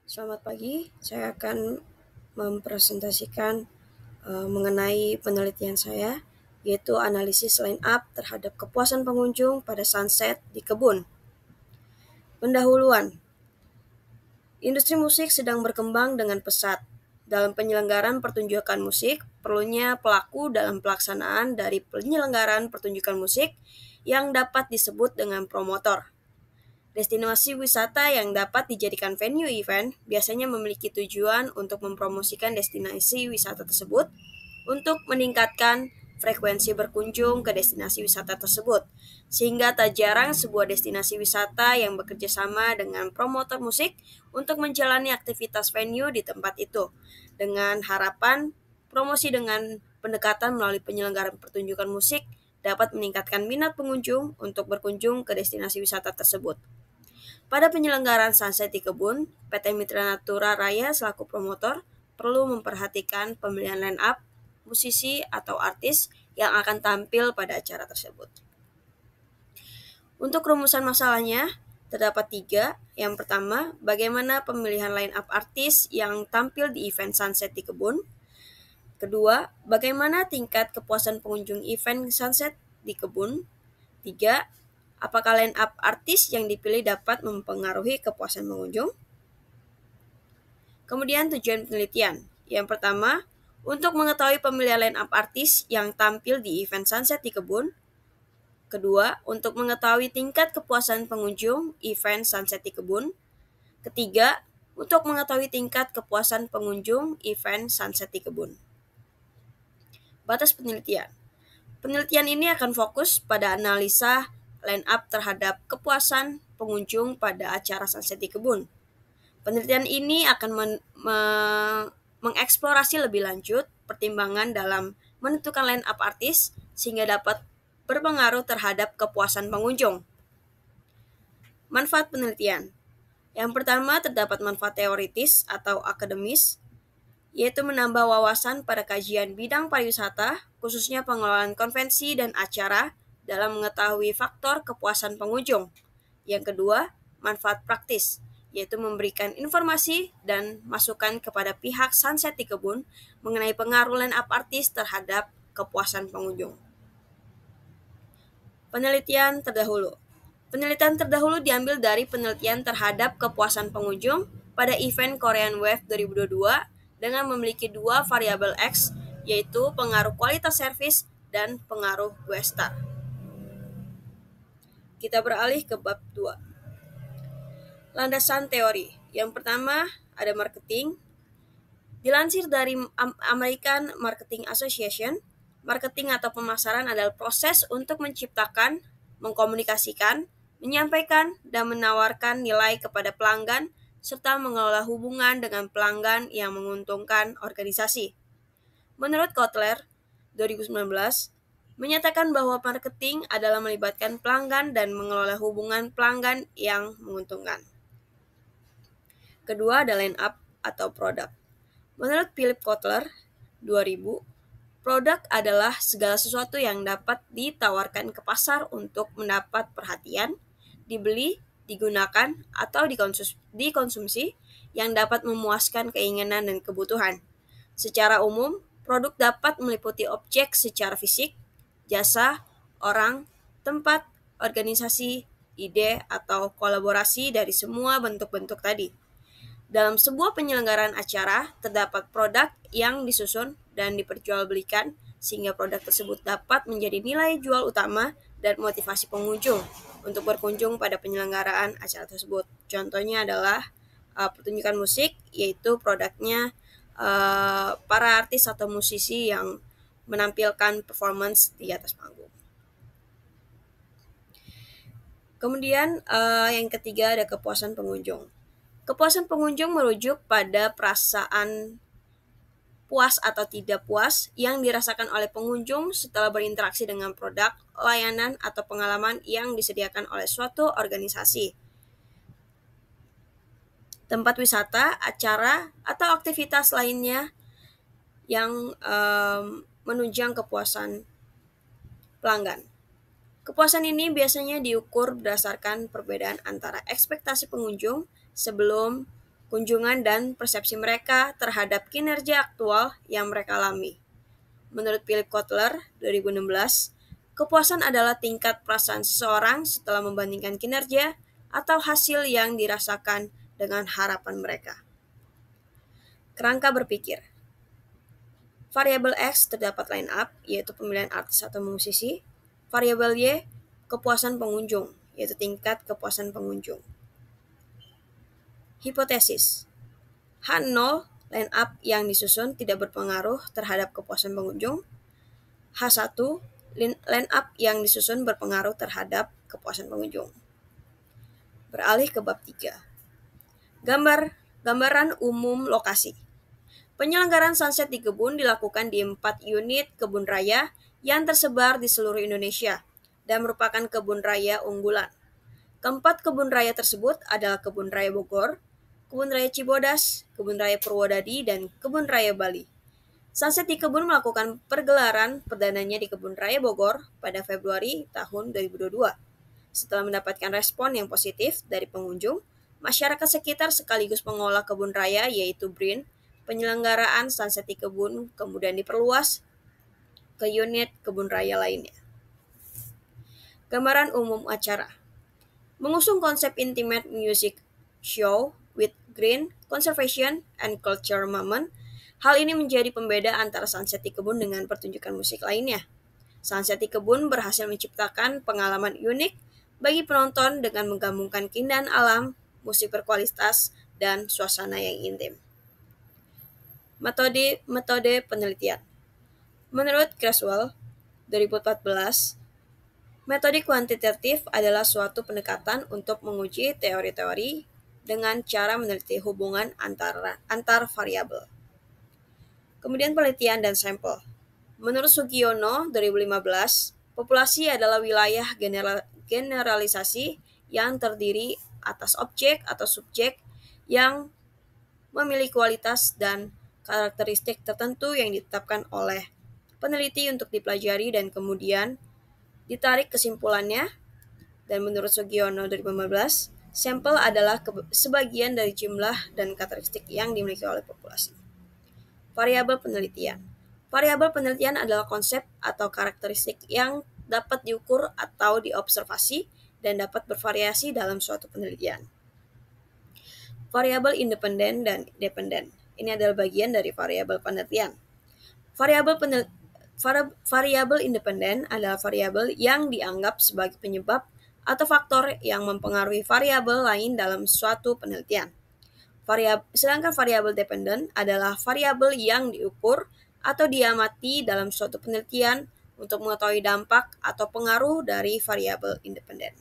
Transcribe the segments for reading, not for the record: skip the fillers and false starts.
Selamat pagi, saya akan mempresentasikan mengenai penelitian saya, yaitu analisis line up terhadap kepuasan pengunjung pada sunset di kebun. Pendahuluan, industri musik sedang berkembang dengan pesat. Dalam penyelenggaraan pertunjukan musik, perlunya pelaku dalam pelaksanaan dari penyelenggaraan pertunjukan musik yang dapat disebut dengan promotor. Destinasi wisata yang dapat dijadikan venue event biasanya memiliki tujuan untuk mempromosikan destinasi wisata tersebut untuk meningkatkan frekuensi berkunjung ke destinasi wisata tersebut. Sehingga tak jarang sebuah destinasi wisata yang bekerja sama dengan promotor musik untuk menjalani aktivitas venue di tempat itu. Dengan harapan promosi dengan pendekatan melalui penyelenggaraan pertunjukan musik dapat meningkatkan minat pengunjung untuk berkunjung ke destinasi wisata tersebut. Pada penyelenggaraan sunset di kebun, PT Mitra Natura Raya selaku promotor perlu memperhatikan pemilihan line up, musisi atau artis yang akan tampil pada acara tersebut. Untuk rumusan masalahnya, terdapat 3. Yang pertama, bagaimana pemilihan line up artis yang tampil di event sunset di kebun. Kedua, bagaimana tingkat kepuasan pengunjung event sunset di kebun. 3. Apakah line up artis yang dipilih dapat mempengaruhi kepuasan pengunjung? Kemudian tujuan penelitian. Yang pertama, untuk mengetahui pemilihan line up artis yang tampil di event sunset di kebun. Kedua, untuk mengetahui tingkat kepuasan pengunjung event sunset di kebun. Ketiga, untuk mengetahui tingkat kepuasan pengunjung event sunset di kebun. Batas penelitian. Penelitian ini akan fokus pada analisa line up terhadap kepuasan pengunjung pada acara sunset di kebun. Penelitian ini akan mengeksplorasi lebih lanjut pertimbangan dalam menentukan line up artis sehingga dapat berpengaruh terhadap kepuasan pengunjung. Manfaat penelitian. Yang pertama, terdapat manfaat teoritis atau akademis, yaitu menambah wawasan pada kajian bidang pariwisata, khususnya pengelolaan konvensi dan acara dalam mengetahui faktor kepuasan pengunjung. Yang kedua, manfaat praktis, yaitu memberikan informasi dan masukan kepada pihak sunset di kebun mengenai pengaruh line up artis terhadap kepuasan pengunjung. Penelitian terdahulu. Penelitian terdahulu diambil dari penelitian terhadap kepuasan pengunjung pada event Korean Wave 2022 dengan memiliki 2 variabel X, yaitu pengaruh kualitas servis dan pengaruh Westar. Kita beralih ke bab 2. Landasan teori. Yang pertama ada marketing. Dilansir dari American Marketing Association, marketing atau pemasaran adalah proses untuk menciptakan, mengkomunikasikan, menyampaikan, dan menawarkan nilai kepada pelanggan, serta mengelola hubungan dengan pelanggan yang menguntungkan organisasi. Menurut Kotler, 2019, menyatakan bahwa marketing adalah melibatkan pelanggan dan mengelola hubungan pelanggan yang menguntungkan. Kedua ada line up atau produk. Menurut Philip Kotler, 2000, produk adalah segala sesuatu yang dapat ditawarkan ke pasar untuk mendapat perhatian, dibeli, digunakan, atau dikonsumsi yang dapat memuaskan keinginan dan kebutuhan. Secara umum, produk dapat meliputi objek secara fisik, jasa, orang, tempat, organisasi, ide, atau kolaborasi dari semua bentuk-bentuk tadi. Dalam sebuah penyelenggaraan acara, terdapat produk yang disusun dan diperjualbelikan sehingga produk tersebut dapat menjadi nilai jual utama dan motivasi pengunjung untuk berkunjung pada penyelenggaraan acara tersebut. Contohnya adalah pertunjukan musik, yaitu produknya para artis atau musisi yang menampilkan performance di atas panggung. Kemudian yang ketiga ada kepuasan pengunjung. Kepuasan pengunjung merujuk pada perasaan puas atau tidak puas yang dirasakan oleh pengunjung setelah berinteraksi dengan produk, layanan, atau pengalaman yang disediakan oleh suatu organisasi, tempat wisata, acara, atau aktivitas lainnya yang menunjang kepuasan pelanggan. Kepuasan ini biasanya diukur berdasarkan perbedaan antara ekspektasi pengunjung sebelum kunjungan dan persepsi mereka terhadap kinerja aktual yang mereka alami. Menurut Philip Kotler, 2016, kepuasan adalah tingkat perasaan seseorang setelah membandingkan kinerja atau hasil yang dirasakan dengan harapan mereka. Kerangka berpikir. Variabel X terdapat line up, yaitu pemilihan artis atau musisi. Variabel Y, kepuasan pengunjung, yaitu tingkat kepuasan pengunjung. Hipotesis. H0, line up yang disusun tidak berpengaruh terhadap kepuasan pengunjung. H1, line up yang disusun berpengaruh terhadap kepuasan pengunjung. Beralih ke bab 3. Gambaran umum lokasi. Penyelenggaraan sunset di kebun dilakukan di 4 unit kebun raya yang tersebar di seluruh Indonesia dan merupakan kebun raya unggulan. Keempat kebun raya tersebut adalah Kebun Raya Bogor, Kebun Raya Cibodas, Kebun Raya Purwodadi, dan Kebun Raya Bali. Sunset di Kebun melakukan pergelaran perdananya di Kebun Raya Bogor pada Februari tahun 2022. Setelah mendapatkan respon yang positif dari pengunjung, masyarakat sekitar sekaligus pengelola kebun raya yaitu BRIN, penyelenggaraan sunset di kebun kemudian diperluas ke unit kebun raya lainnya. Gambaran umum acara. Mengusung konsep intimate music show with green, conservation, and culture moment, hal ini menjadi pembeda antara sunset di kebun dengan pertunjukan musik lainnya. Sunset di kebun berhasil menciptakan pengalaman unik bagi penonton dengan menggabungkan keindahan alam, musik berkualitas, dan suasana yang intim. Metode penelitian. Menurut Creswell, 2014, metode kuantitatif adalah suatu pendekatan untuk menguji teori-teori dengan cara meneliti hubungan antar variabel. Kemudian penelitian dan sampel. Menurut Sugiono 2015, populasi adalah wilayah generalisasi yang terdiri atas objek atau subjek yang memiliki kualitas dan karakteristik tertentu yang ditetapkan oleh peneliti untuk dipelajari dan kemudian ditarik kesimpulannya. Dan menurut Sugiono 2015, sampel adalah sebagian dari jumlah dan karakteristik yang dimiliki oleh populasi. Variabel penelitian. Variabel penelitian adalah konsep atau karakteristik yang dapat diukur atau diobservasi dan dapat bervariasi dalam suatu penelitian. Variabel independen dan dependen. Ini adalah bagian dari variabel penelitian. Variabel independen adalah variabel yang dianggap sebagai penyebab atau faktor yang mempengaruhi variabel lain dalam suatu penelitian. Sedangkan variabel dependen adalah variabel yang diukur atau diamati dalam suatu penelitian untuk mengetahui dampak atau pengaruh dari variabel independen.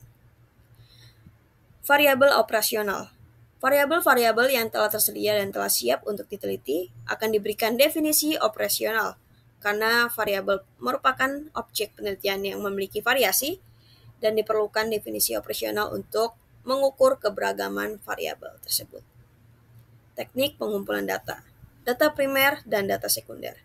Variabel operasional. Variabel-variabel yang telah tersedia dan telah siap untuk diteliti akan diberikan definisi operasional karena variabel merupakan objek penelitian yang memiliki variasi dan diperlukan definisi operasional untuk mengukur keberagaman variabel tersebut. Teknik pengumpulan data, data primer dan data sekunder.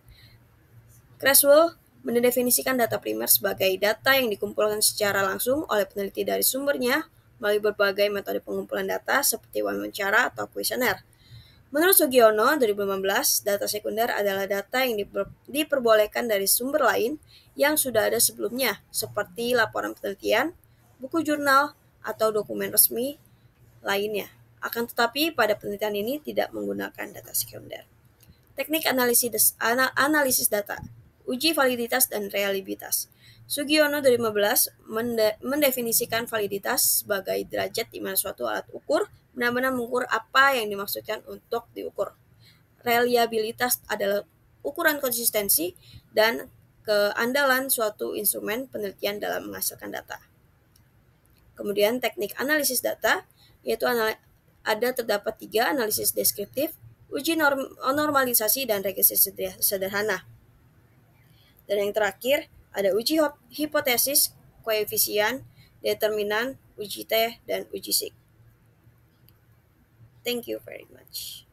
Creswell mendefinisikan data primer sebagai data yang dikumpulkan secara langsung oleh peneliti dari sumbernya melalui berbagai metode pengumpulan data seperti wawancara atau kuesioner. Menurut Sugiono 2015, data sekunder adalah data yang diperbolehkan dari sumber lain yang sudah ada sebelumnya, seperti laporan penelitian, buku jurnal, atau dokumen resmi lainnya. Akan tetapi, pada penelitian ini tidak menggunakan data sekunder. Teknik analisis data, uji validitas dan reliabilitas. Sugiono 2015 mendefinisikan validitas sebagai derajat di mana suatu alat ukur benar-benar mengukur apa yang dimaksudkan untuk diukur. Reliabilitas adalah ukuran konsistensi dan keandalan suatu instrumen penelitian dalam menghasilkan data. Kemudian teknik analisis data, yaitu terdapat 3, analisis deskriptif, uji normalisasi, dan regresi sederhana. Dan yang terakhir, ada uji hipotesis, koefisien, determinan, uji T, dan uji SIG. Thank you very much.